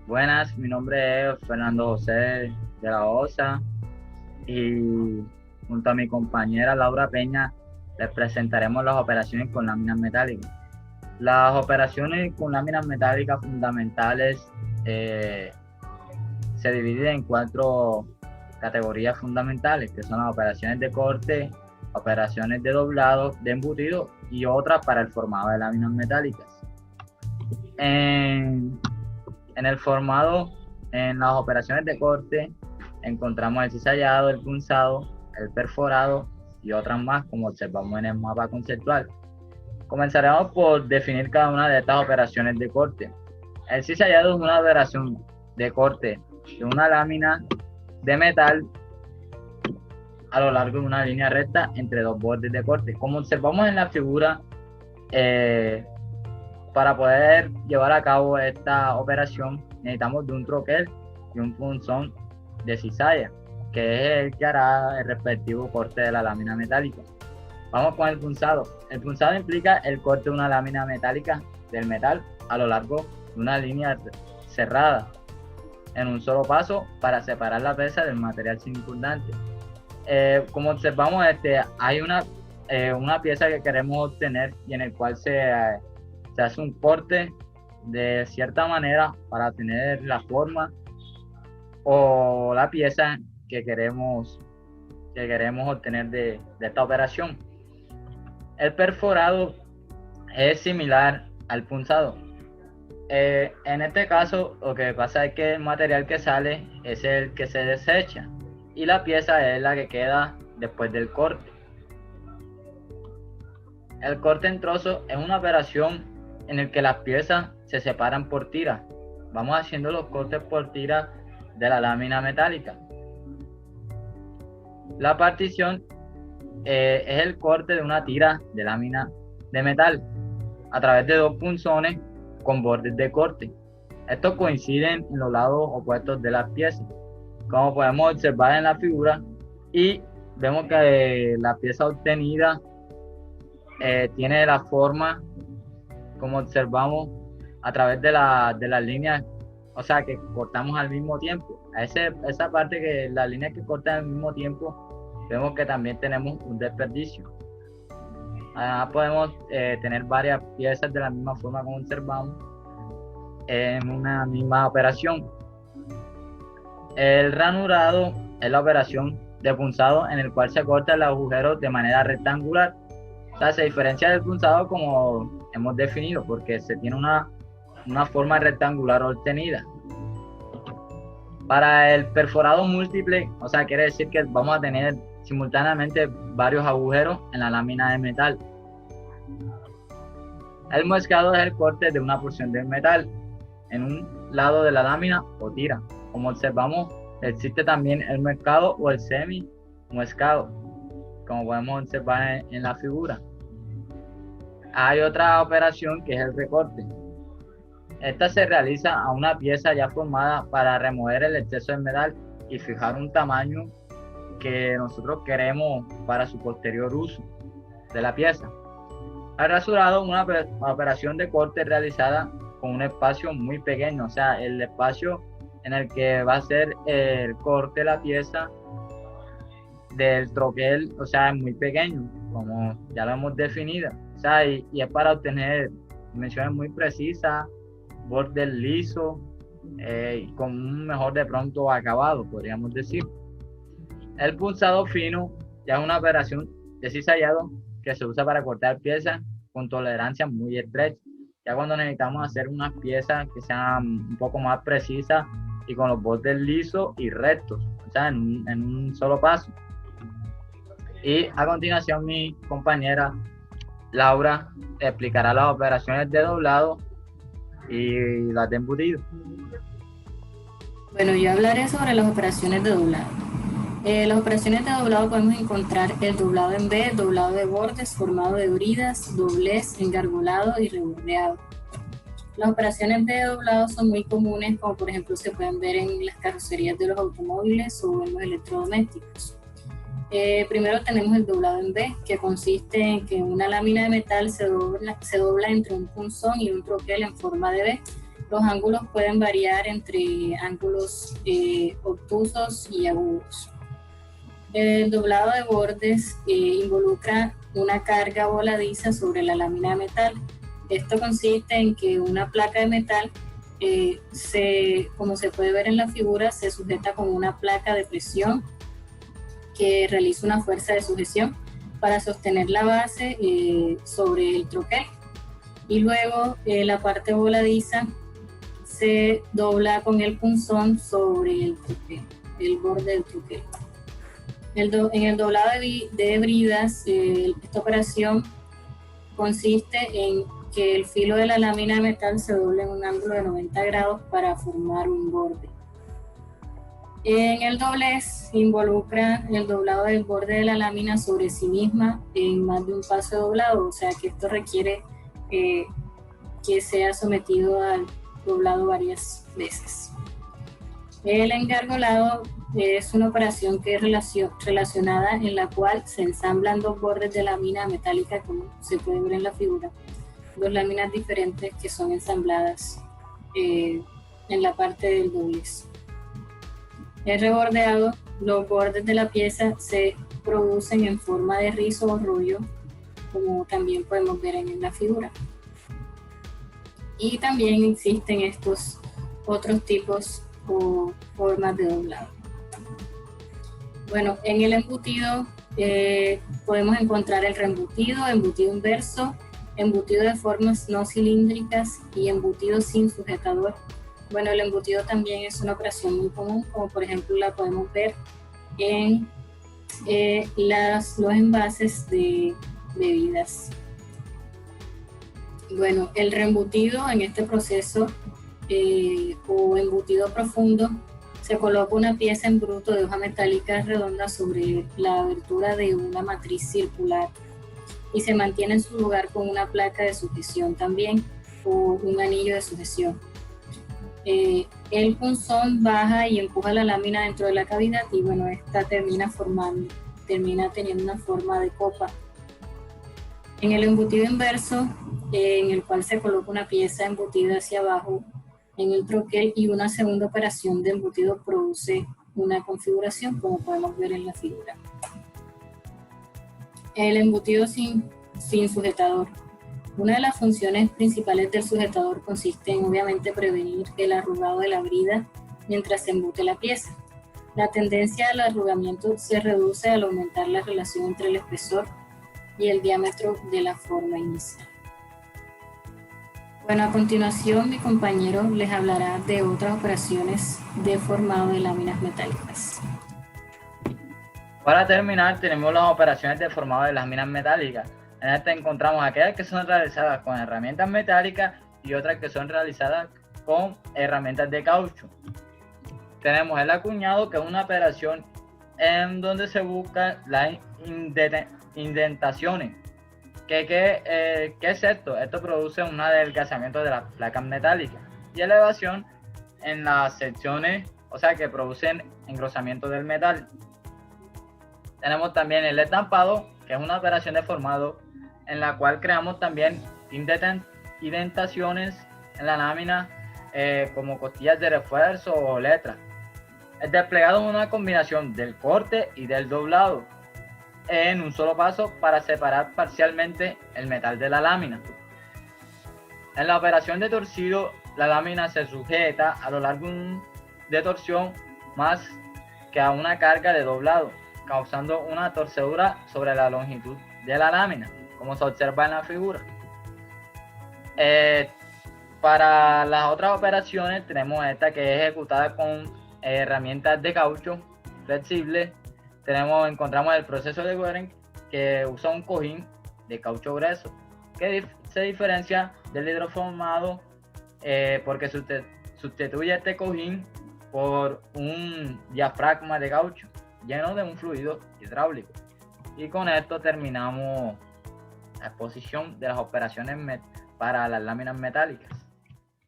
Buenas, mi nombre es Fernando José de la Osa y junto a mi compañera Laura Peña les presentaremos las operaciones con láminas metálicas. Las operaciones con láminas metálicas fundamentales eh, se dividen en cuatro categorías fundamentales, que son las operaciones de corte, operaciones de doblado, de embutido y otras para el formado de láminas metálicas. En En el formado, en las operaciones de corte, encontramos el cizallado, el punzado, el perforado y otras más, como observamos en el mapa conceptual. Comenzaremos por definir cada una de estas operaciones de corte. El cizallado es una operación de corte de una lámina de metal a lo largo de una línea recta entre dos bordes de corte. Como observamos en la figura, eh, para poder llevar a cabo esta operación necesitamos de un troquel y un punzón de cizalla, que es el que hará el respectivo corte de la lámina metálica. Vamos con el punzado. El punzado implica el corte de una lámina metálica del metal a lo largo de una línea cerrada en un solo paso para separar la pieza del material circundante. Como observamos, hay una pieza que queremos obtener y en el cual se hace un corte de cierta manera para tener la forma o la pieza que queremos obtener de esta operación. El perforado es similar al punzado. En este caso, lo que pasa es que el material que sale es el que se desecha y la pieza es la que queda después del corte. El corte en trozos es una operación en el que las piezas se separan por tiras. Vamos haciendo los cortes por tiras de la lámina metálica. La partición es el corte de una tira de lámina de metal a través de dos punzones con bordes de corte. Estos coinciden en los lados opuestos de las piezas, como podemos observar en la figura, y vemos que la pieza obtenida tiene la forma, como observamos, a través de las líneas, o sea, que cortamos al mismo tiempo. Esa parte que las líneas que cortan al mismo tiempo, vemos que también tenemos un desperdicio. Además podemos tener varias piezas de la misma forma como observamos en una misma operación. El ranurado es la operación de punzado en el cual se cortan los agujeros de manera rectangular. O sea, se diferencia del punzado como hemos definido, porque se tiene una forma rectangular obtenida. Para el perforado múltiple, o sea, quiere decir que vamos a tener simultáneamente varios agujeros en la lámina de metal. El muescado es el corte de una porción del metal en un lado de la lámina o tira. Como observamos, existe también el muescado o el semi muescado, como podemos observar en la figura. Hay otra operación que es el recorte. Esta se realiza a una pieza ya formada para remover el exceso de metal y fijar un tamaño que nosotros queremos para su posterior uso de la pieza. El rasurado es una operación de corte realizada con un espacio muy pequeño, o sea, el espacio en el que va a ser el corte de la pieza del troquel, o sea, es muy pequeño, como ya lo hemos definido, o sea, y es para obtener dimensiones muy precisas, bordes lisos, y con un mejor de pronto acabado, podríamos decir. El punzado fino ya es una operación de cizallado que se usa para cortar piezas con tolerancia muy estrecha. Ya cuando necesitamos hacer unas piezas que sean un poco más precisas y con los bordes lisos y rectos, o sea, en un solo paso. Y a continuación mi compañera Laura explicará las operaciones de doblado y las de embutido. Bueno, yo hablaré sobre las operaciones de doblado. Las operaciones de doblado podemos encontrar el doblado en B, doblado de bordes, formado de bridas, doblez, engargolado y rebordeado. Las operaciones de doblado son muy comunes, como por ejemplo se pueden ver en las carrocerías de los automóviles o en los electrodomésticos. Primero tenemos el doblado en B, que consiste en que una lámina de metal se dobla entre un punzón y un troquel en forma de B, Los ángulos pueden variar entre ángulos obtusos y agudos. El doblado de bordes involucra una carga voladiza sobre la lámina de metal. Esto consiste en que una placa de metal, como se puede ver en la figura, se sujeta con una placa de presión que realiza una fuerza de sujeción para sostener la base sobre el troquel. Y luego la parte voladiza se dobla con el punzón sobre el troquel, el borde del troquel. En el doblado de bridas, esta operación consiste en que el filo de la lámina de metal se doble en un ángulo de 90 grados para formar un borde. En el doblez involucra el doblado del borde de la lámina sobre sí misma en más de un paso de doblado, o sea que esto requiere que sea sometido al doblado varias veces. El engargolado es una operación que es relacionada en la cual se ensamblan dos bordes de lámina metálica, como se puede ver en la figura, dos láminas diferentes que son ensambladas en la parte del doblez. El rebordeado, los bordes de la pieza se producen en forma de rizo o rollo, como también podemos ver en la figura. Y también existen estos otros tipos o formas de doblado. Bueno, en el embutido podemos encontrar el reembutido, embutido inverso, embutido de formas no cilíndricas y embutido sin sujetador. Bueno, el embutido también es una operación muy común, como por ejemplo la podemos ver en los envases de bebidas. Bueno, el reembutido en este proceso o embutido profundo, se coloca una pieza en bruto de hoja metálica redonda sobre la abertura de una matriz circular y se mantiene en su lugar con una placa de sujeción también o un anillo de sujeción. El punzón baja y empuja la lámina dentro de la cavidad y bueno, esta termina teniendo una forma de copa. En el embutido inverso, en el cual se coloca una pieza embutida hacia abajo en el troquel y una segunda operación de embutido produce una configuración, como podemos ver en la figura. El embutido sin sujetador. Una de las funciones principales del sujetador consiste en obviamente prevenir el arrugado de la brida mientras se embute la pieza. La tendencia al arrugamiento se reduce al aumentar la relación entre el espesor y el diámetro de la forma inicial. Bueno, a continuación mi compañero les hablará de otras operaciones de formado de láminas metálicas. Para terminar, tenemos las operaciones de formado de láminas metálicas. En esta encontramos aquellas que son realizadas con herramientas metálicas y otras que son realizadas con herramientas de caucho. Tenemos el acuñado, que es una operación en donde se buscan las indentaciones. ¿Qué es esto? Esto produce un adelgazamiento de las placas metálicas y elevación en las secciones, o sea que producen engrosamiento del metal. Tenemos también el estampado, que es una operación de formado en la cual creamos también indentaciones en la lámina como costillas de refuerzo o letras. El desplegado es una combinación del corte y del doblado en un solo paso para separar parcialmente el metal de la lámina. En la operación de torcido, la lámina se sujeta a lo largo de torsión más que a una carga de doblado, causando una torcedura sobre la longitud de la lámina, como se observa en la figura. Para las otras operaciones tenemos esta, que es ejecutada con herramientas de caucho flexible. Encontramos el proceso de Waring, que usa un cojín de caucho grueso, que se diferencia del hidroformado porque sustituye este cojín por un diafragma de caucho lleno de un fluido hidráulico. Y con esto terminamos la exposición de las operaciones para las láminas metálicas.